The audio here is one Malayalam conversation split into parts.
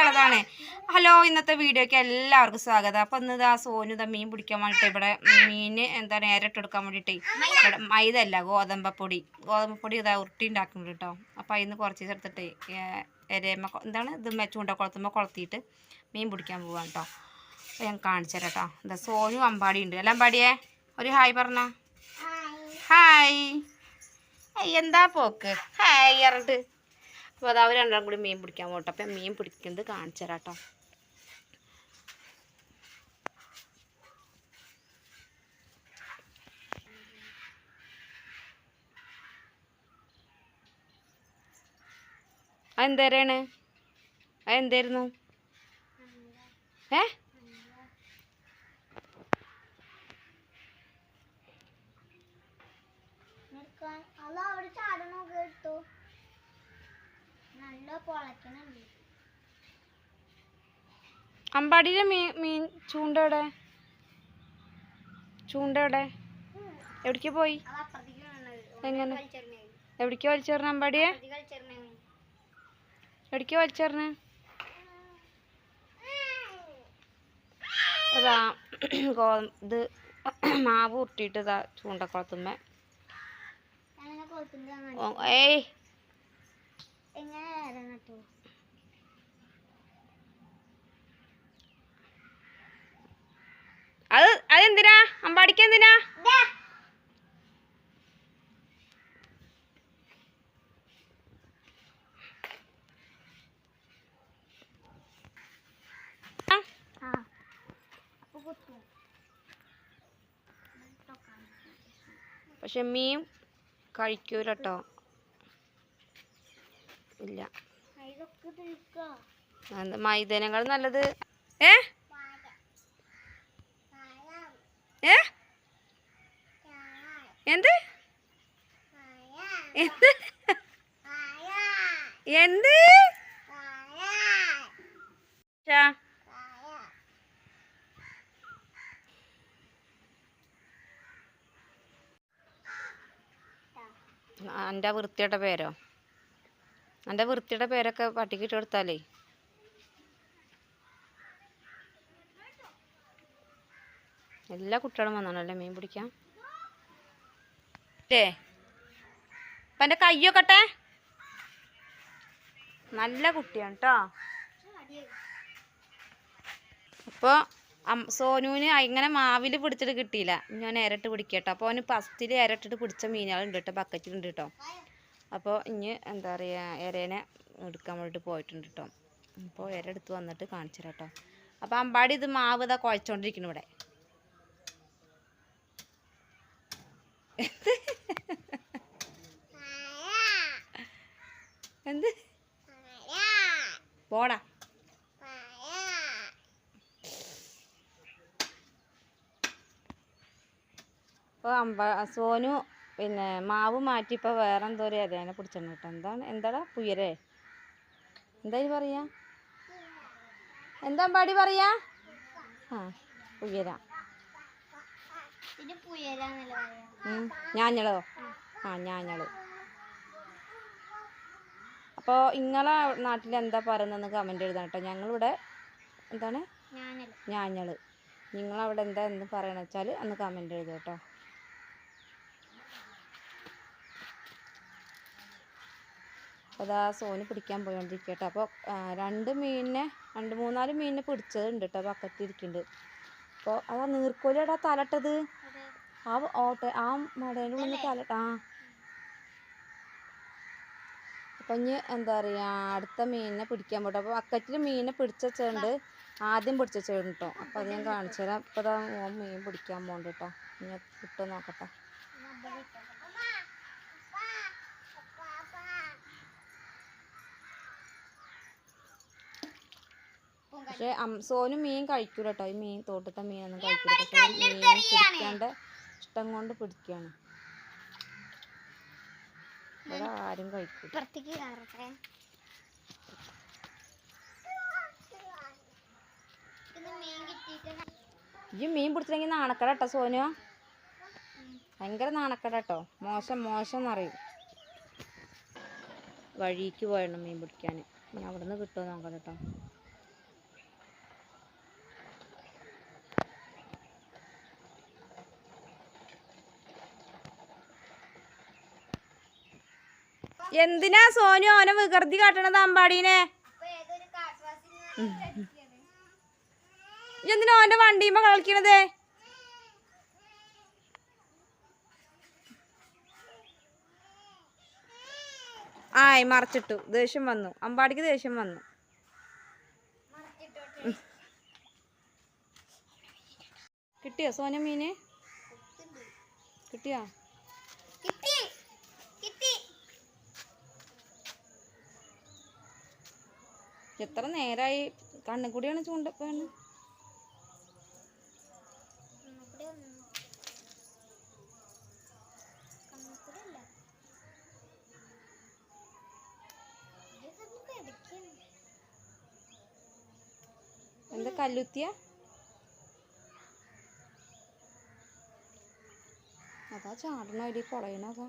വീട്ടിലുള്ളതാണ്. ഹലോ, ഇന്നത്തെ വീഡിയോയ്ക്ക് എല്ലാവർക്കും സ്വാഗതം. അപ്പം ഇന്ന് ഇതാ സോനു ഇതാ മീൻ പിടിക്കാൻ വേണ്ടിയിട്ട് ഇവിടെ മീൻ എന്താണ് ഇരട്ടെടുക്കാൻ വേണ്ടിയിട്ട് ഇവിടെ മൈദ അല്ല ഗോതമ്പപ്പൊടി ഇതാ ഉരുട്ടി ഉണ്ടാക്കുന്നുണ്ട് കേട്ടോ. അപ്പോൾ അതിന് കുറച്ച് ചേർത്തിട്ട് എരയമ്മ എന്താണ് ഇത് ചൂണ്ടക്കുളത്തുമ്പോൾ കൊളത്തിയിട്ട് മീൻ പിടിക്കാൻ പോവാം കേട്ടോ. അപ്പോൾ ഞാൻ കാണിച്ചു തരാം കേട്ടോ. എന്താ സോനു അമ്പാടി ഉണ്ട്. അല്ല അമ്പാടിയെ ഒരു ഹായ് പറഞ്ഞ ഹായ്. എന്താ പോക്ക് ഹായ് പറഞ്ഞിട്ട്. അപ്പോൾ അത് അവർ രണ്ടാം കൂടി മീൻ പിടിക്കാൻ പോട്ടെ. അപ്പം മീൻ പിടിക്കുന്നത് കാണിച്ചു തരാം കേട്ടോ. അതെന്തേരാണ് അതെന്തായിരുന്നു അമ്പാടിയിലെ മീൻ ചൂണ്ടയുടെ എവിടേക്ക് പോയി? എങ്ങനെ എവിടേക്ക് വലിച്ചെറിഞ്ഞ അമ്പാടിയെ? എവിടേക്ക് വലിച്ചെറിഞ്ഞ? അതാ ഇത് മാവ് ഉരുട്ടിയിട്ട് ഇതാ ചൂണ്ടക്കുളത്തുമ്മ. ഏയ് അതെന്തിനാ അമ്പാടിക്ക് എന്തിനാ? പക്ഷെ മീൻ കഴിക്കൂല കേട്ടോ. ഇല്ല, മൈദേനങ്ങൾ നല്ലത്. എന്ത് എന്ത് എന്ത് എൻ്റെ വൃത്തിയുടെ പേരോ? എൻ്റെ വൃത്തിയുടെ പേരൊക്കെ പട്ടിക്ക് ഇട്ട് കൊടുത്താലേ എല്ലാ കുട്ടികളും വന്നാണല്ലേ മീൻ പിടിക്കാൻ. അപ്പം എൻ്റെ കയ്യൊക്കട്ടെ. നല്ല കുട്ടിയാണ് കേട്ടോ. അപ്പോൾ സോനുവിന് ഇങ്ങനെ മാവിൽ പിടിച്ചിട്ട് കിട്ടിയില്ല. ഞാൻ ഇരട്ട് പിടിക്കട്ടോ. അപ്പോൾ അവന് ഫസ്റ്റിൽ ഇരട്ടിട്ട് പിടിച്ച മീനുകളുണ്ട് കേട്ടോ, ബക്കറ്റിലുണ്ട് കേട്ടോ. അപ്പോൾ ഇനി എന്താ പറയുക ഇരേനെ എടുക്കാൻ വേണ്ടിയിട്ട് പോയിട്ടുണ്ട് കേട്ടോ. അപ്പോൾ ഇര എടുത്ത് വന്നിട്ട് കാണിച്ചു തരാം കേട്ടോ. അപ്പോൾ അമ്പാടി ഇത് മാവ് ഇതാ കുഴച്ചോണ്ടിരിക്കുന്നു ഇവിടെ. എന്ത് പോടാ. അപ്പോൾ സോനു പിന്നെ മാവ് മാറ്റി ഇപ്പോൾ വേറെ എന്തോ ഒരു ഇരേനെ പിടിച്ചിട്ടുണ്ട് കേട്ടോ. എന്താടാ പുയരേ എന്താ പറയാ? എന്താ പാടി പറയാ? പുയര. ഞാഞ്ഞളോ? ഞാഞ്ഞള്. അപ്പോൾ നിങ്ങളെ നാട്ടിൽ എന്താ പറയുന്നതെന്ന് കമൻറ്റ് എഴുതാം കേട്ടോ. ഞങ്ങളിവിടെ എന്താണ് ഞാഞ്ഞള്. നിങ്ങളവിടെ എന്താ എന്ന് പറയണമെന്ന് വെച്ചാൽ അന്ന് കമൻറ്റ് എഴുതുക കേട്ടോ. അതാ സോന് പിടിക്കാൻ പോയോണ്ടിരിക്കട്ടോ. അപ്പോൾ രണ്ട് മൂന്നാല് മീനിനെ പിടിച്ചതുണ്ട് കേട്ടോ, ബക്കറ്റിരിക്കുന്നുണ്ട്. അപ്പോൾ അതാ നീർക്കോലിയുടെ തലട്ടത് ആ മടേൻ്റെ ഉള്ളിൽ തലട്ട. അപ്പം ഇനി എന്താ പറയുക അടുത്ത മീനിനെ പിടിക്കാൻ പോട്ടെ. അപ്പോൾ ബക്കറ്റിൽ മീനിനെ പിടിച്ചുണ്ട്, ആദ്യം പിടിച്ചുണ്ട് കേട്ടോ. അപ്പോൾ അത് ഞാൻ കാണിച്ചു തരാം. ഇപ്പോൾ അതാ മീൻ പിടിക്കാൻ പോകണ്ട കേട്ടോ. ഇനി കിട്ടുമോ നോക്കട്ടെ. പക്ഷെ സോനു മീൻ കഴിക്കൂല കേട്ടോ. ഈ മീൻ തോട്ടത്തെ മീനൊന്നും കഴിക്കൂല. പക്ഷെ മീൻ പിടിക്കാണ്ട് ഇഷ്ടം കൊണ്ട് പിടിക്കുകയാണ്. ഇവിടെ ആരും കഴിക്കൂല. ഈ മീൻ പിടിച്ചില്ലെങ്കിൽ നാണക്കട കേട്ടോ സോനു. ഭയങ്കര നാണക്കട കേട്ടോ. മോശം എന്നറിയും. വഴിക്ക് പോയണം മീൻ പിടിക്കാൻ. ഇനി അവിടെ നിന്ന് കിട്ടുമോ നോക്കാം കേട്ടോ. എന്തിനാ സോനു ഓനെ വികൃതി കാട്ടണത് അമ്പാടീനെ? എന്തിനാ ഓന്റെ വണ്ടിയുമ്പോ കളിക്കണത്? ആയി മറച്ചിട്ടു. ദേഷ്യം വന്നു, അമ്പാടിക്ക് ദേഷ്യം വന്നു. കിട്ടിയോ സോന മീന്? കിട്ടിയോ? എത്ര നേരായി കണ്ണും കൂടിയാണ് ചൂണ്ടപ്പാണ്. എന്താ കല്ലുത്തിയ? അതാ ചാടണ അടി പൊളയണതാ.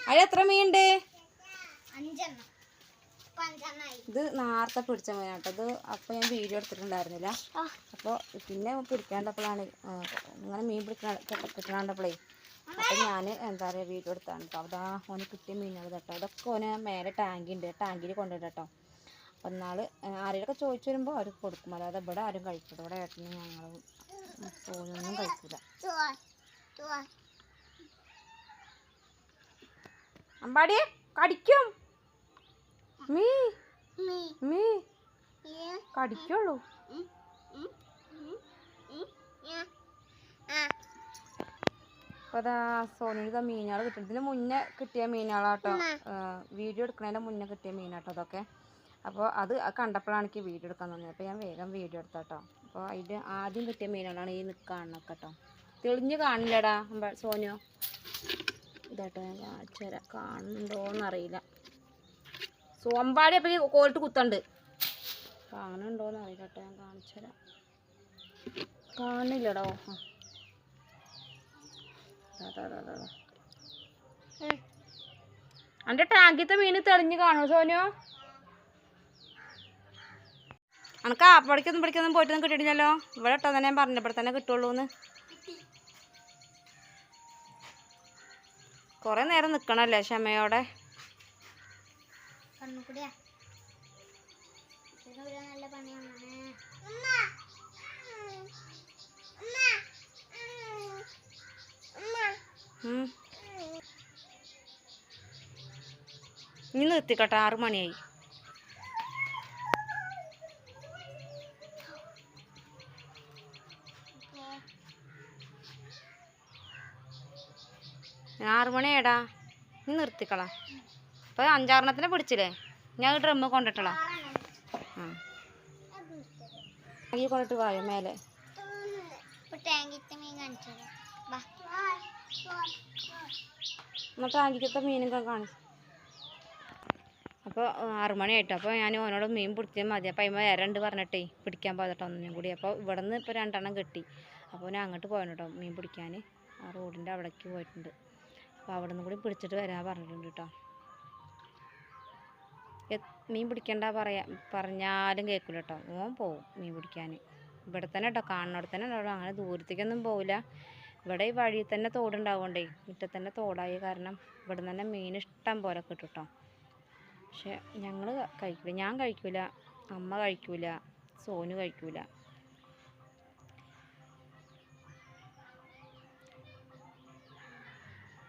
അതിൽ എത്ര മീനുണ്ട്? ഇത് നേരത്തെ പിടിച്ച മീനാട്ടോ. ഇത് അപ്പോൾ ഞാൻ വീഡിയോ എടുത്തിട്ടുണ്ടായിരുന്നില്ല. അപ്പോൾ പിന്നെ പിടിക്കാണ്ടപ്പോഴാണ് ഇങ്ങനെ മീൻ കിട്ടണാണ്ടപ്പോഴേ അപ്പോൾ ഞാൻ എന്താ പറയുക വീഡിയോ എടുത്താണ് കേട്ടോ. അതാ ഓന് കിട്ടിയ മീനുകൾ കേട്ടോ. ഇതൊക്കെ ഓന് മേലെ ടാങ്കി ഉണ്ട്, ടാങ്കിൽ കൊണ്ടുപോയി കേട്ടോ. അപ്പം നാൾ ആരെയൊക്കെ ചോദിച്ചു വരുമ്പോൾ അവർക്ക് കൊടുക്കും. അല്ലാതെ ഇവിടെ ആരും കഴിക്കില്ല. ഇവിടെ ഏട്ടനും ഞങ്ങളും സോനൊന്നും കഴിക്കില്ല. അമ്പാടി കടിക്കും, മീ മീ കടിക്കുള്ളൂ. അപ്പോൾ അതാ സോനുവിന് മീനുകൾ കിട്ടും. ഇതിന് മുന്നേ കിട്ടിയ മീനുകളാട്ടോ, വീഡിയോ എടുക്കുന്നതിൻ്റെ മുന്നേ കിട്ടിയ മീനാട്ടോ അതൊക്കെ. അപ്പോൾ അത് കണ്ടപ്പോഴാണ് എനിക്ക് വീഡിയോ എടുക്കാൻ തോന്നിയത്. അപ്പോൾ ഞാൻ വേഗം വീഡിയോ എടുത്താട്ടോ. അപ്പോൾ അതിൻ്റെ ആദ്യം കിട്ടിയ മീനുകളാണ് ഈ കാണുന്നൊക്കെ കേട്ടോ. തെളിഞ്ഞ് കാണില്ലടാ സോനു. ഇതാട്ടോ ഞാൻ കാണിച്ചു തരാം, കാണുന്നുണ്ടോയെന്നറിയില്ല. സോമ്പാടി അപ്പം ഈ കോലിട്ട് കുത്തണ്ട്, കാണുന്നുണ്ടോയെന്ന് അറിയില്ല കേട്ടോ. ഞാൻ കാണിച്ചു തരാം. കാണില്ലടോ. എൻ്റെ ടാങ്കിത്തെ മീൻ തെളിഞ്ഞ് കാണുമോ സോനു? അനക്ക് ആപ്പടിക്കൊന്നും പിടിക്കൊന്നും പോയിട്ടൊന്നും കിട്ടിയിട്ടില്ലല്ലോ. ഇവിടെ ഇട്ടോ തന്നെ ഞാൻ പറഞ്ഞു, ഇവിടെ തന്നെ കിട്ടുള്ളൂന്ന്. കുറേ നേരം നിൽക്കണല്ലേ ക്ഷമയോടെ. ഇനി നിർത്തിക്കോട്ടെ, 6 മണിയായി. ആറ് മണിയേടാ, നീ നിർത്തിക്കളാ. ഇപ്പൊ 5-6 പിടിച്ചില്ലേ? ഞാൻ ഡ്രമ്മ് കൊണ്ടിട്ടളാ. ഈ കൊണ്ടിട്ട് പോയോ മേലെ? ടാങ്കിക്കത്തെ മീനൊക്കെ കാണിച്ചു. അപ്പോൾ 6 മണിയായിട്ടോ. അപ്പോൾ ഞാൻ ഓനോട് മീൻ പിടിച്ചാൽ മതി. അപ്പോൾ അതിന്മേൽ വരണ്ട് പറഞ്ഞിട്ടേ പിടിക്കാൻ പോയതട്ടോ ഒന്നിനും കൂടി. അപ്പോൾ ഇവിടെ നിന്ന് ഇപ്പോൾ 2 എണ്ണം കിട്ടി. അപ്പോൾ ഞാൻ അങ്ങോട്ട് പോയണം കേട്ടോ മീൻ പിടിക്കാൻ. ആ റോഡിൻ്റെ അവിടേക്ക് പോയിട്ടുണ്ട്. അപ്പോൾ അവിടെ നിന്ന് കൂടി പിടിച്ചിട്ട് വരാൻ പറഞ്ഞിട്ടുണ്ട് കേട്ടോ. മീൻ പിടിക്കണ്ട പറഞ്ഞാലും കേൾക്കില്ല കേട്ടോ. ഓൻ പോവും മീൻ പിടിക്കാൻ. ഇവിടെ തന്നെ കേട്ടോ, കാണുന്നിടത്ത് തന്നെ ഉണ്ടാവും. അങ്ങനെ ദൂരത്തേക്കൊന്നും പോവില്ല. ഇവിടെ ഈ വഴിയിൽ തന്നെ തോടുണ്ടാവുകൊണ്ടേ, മുറ്റത്ത് തന്നെ തോടായ കാരണം ഇവിടെ തന്നെ മീൻ ഇഷ്ടം പോലെ കിട്ടും കേട്ടോ. പക്ഷെ ഞങ്ങൾ കഴിക്കില്ല, ഞാൻ കഴിക്കില്ല, അമ്മ കഴിക്കില്ല, സോനു കഴിക്കില്ല.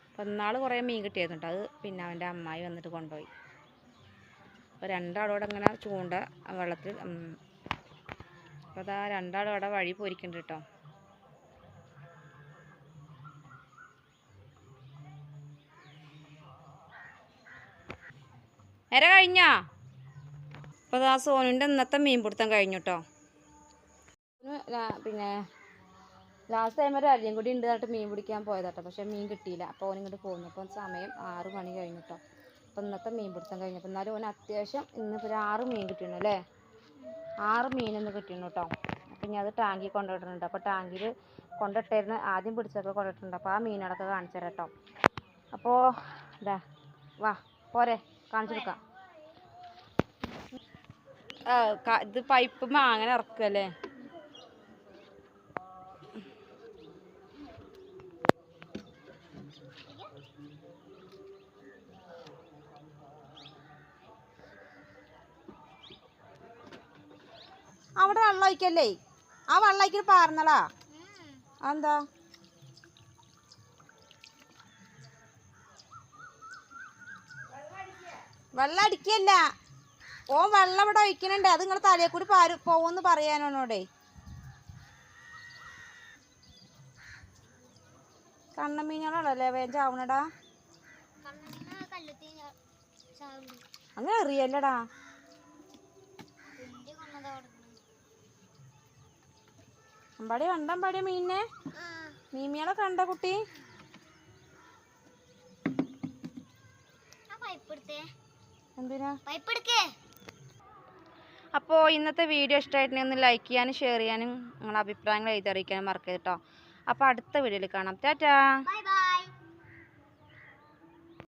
അപ്പം ഇന്നാൾ കുറേ മീൻ കിട്ടിയായിരുന്നു കേട്ടോ. അത് പിന്നെ അവൻ്റെ അമ്മായി വന്നിട്ട് കൊണ്ടുപോയി. അപ്പോൾ 2 ആളോടെ അങ്ങനെ ചൂണ്ട വെള്ളത്തിൽ. അപ്പോൾ അതാ 2 ആളും അവിടെ വഴി പോയിരിക്കുന്നുണ്ട് കേട്ടോ. നേരെ കഴിഞ്ഞാ? അപ്പോൾ ആ സോനുവിൻ്റെ ഇന്നത്തെ മീൻ പിടുത്തം കഴിഞ്ഞു കേട്ടോ. പിന്നെ ലാസ്റ്റ് ടൈം ഒരു അരിയും കൂടി ഉണ്ട് കേട്ടോ മീൻ പിടിക്കാൻ പോയതാട്ടോ. പക്ഷേ മീൻ കിട്ടിയില്ല. അപ്പോൾ ഓനിങ്ങോട്ട് പോകുന്നു. അപ്പം സമയം 6 മണി കഴിഞ്ഞു കേട്ടോ. അപ്പോൾ ഇന്നത്തെ മീൻ പിടുത്തം കഴിഞ്ഞപ്പോൾ എന്നാലും ഓന് അത്യാവശ്യം ഇന്നിപ്പോൾ 6 മീൻ കിട്ടിയിരുന്നു അല്ലേ? 6 മീനൊന്ന് കിട്ടിയിരുന്നു കേട്ടോ. അപ്പം ഇനി അത് ടാങ്കിൽ കൊണ്ടുപോയിട്ടുണ്ട്. അപ്പോൾ ടാങ്കിൽ കൊണ്ടിട്ടായിരുന്നു ആദ്യം പിടിച്ചൊക്കെ കൊണ്ടിട്ടുണ്ട്. അപ്പോൾ ആ മീനുകളൊക്കെ കാണിച്ചു തരാം കേട്ടോ. അപ്പോൾ ഇതാ വാ പോരെ കാണിച്ചെടുക്കാം. ഇത് പൈപ്പ് അങ്ങനെ ഇറക്കല്ലേ? അവിടെ വെള്ളം ഒഴിക്കല്ലേ, ആ വെള്ളം ഒഴിക്കൽ പാർന്നടാ. എന്താ വെള്ളം അടിക്കല്ല, ഓൻ വെള്ളം ഇവിടെ ഒഴിക്കണുണ്ട്. അത് നിങ്ങളെ തലയെ കൂടി പോവെന്ന് പറയാനോടെ. കണ്ണമീനുകളല്ലേ വേഗം ചാവണടാ. അങ്ങനെ അറിയല്ലടാ. അമ്പാടി കണ്ടമ്പാടിയ മീനിനെ, മീമികളെ കണ്ട കുട്ടി? എന്തിനാ? അപ്പോൾ ഇന്നത്തെ വീഡിയോ ഇഷ്ടമായിട്ടുണ്ടെങ്കിൽ ഒന്ന് ലൈക്ക് ചെയ്യാനും ഷെയർ ചെയ്യാനും നിങ്ങളുടെ അഭിപ്രായങ്ങൾ എഴുതി അറിയിക്കാനും മറക്കരുത് കേട്ടോ. അപ്പോൾ അടുത്ത വീഡിയോയിൽ കാണാം. ടാറ്റാ.